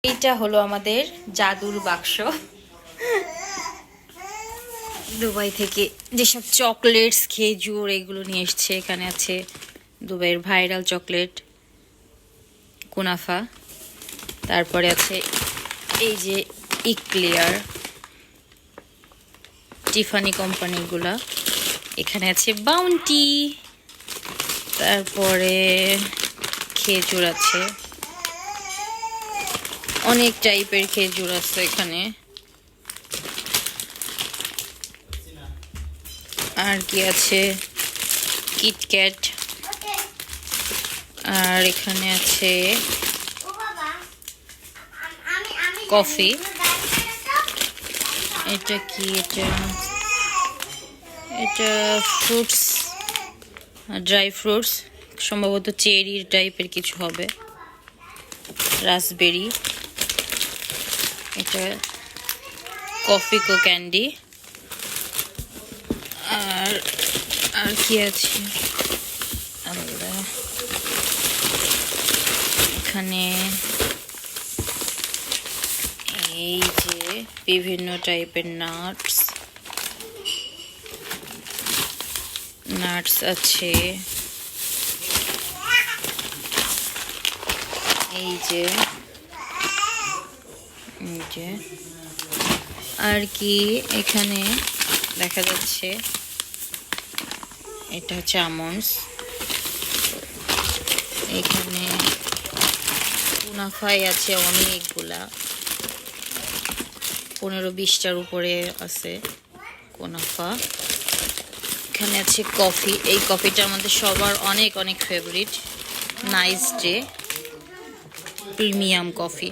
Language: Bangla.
এইটা হলো আমাদের জাদুর বাক্স। দুবাই থেকে যেসব চকলেটস, খেজুর এগুলো নিয়ে এসছে। এখানে আছে দুবাইয়ের ভাইরাল চকলেট কুনাফা। তারপরে আছে এই যে ইক্লিয়ার, টিফানি কোম্পানিগুলা। এখানে আছে বাউন্টি, তারপরে খেজুর আছে, অনেক টাইপের খেজুর আছে এখানে। আর কি আছে, কিটক্যাট। আর এখানে আছে কফি। এটা কি, এটা ফ্রুটস, ড্রাই ফ্রুটস, সম্ভবত চেরি টাইপের কিছু হবে, রাসবেরি। এটা কফি কো ক্যান্ডি। আর আর কি আছে, এখানে এই যে বিভিন্ন টাইপের নাটস আছে। এই যে আর কি এখানে দেখা যাচ্ছে, এটা হচ্ছে আমন্ডস। এখানে কুনাফাই আছে অনেকগুলা, 15-20টার উপরে আছে কুনাফা। এখানে আছে কফি। এই কফিটা আমাদের সবার অনেক অনেক favourite, nice day premium coffee.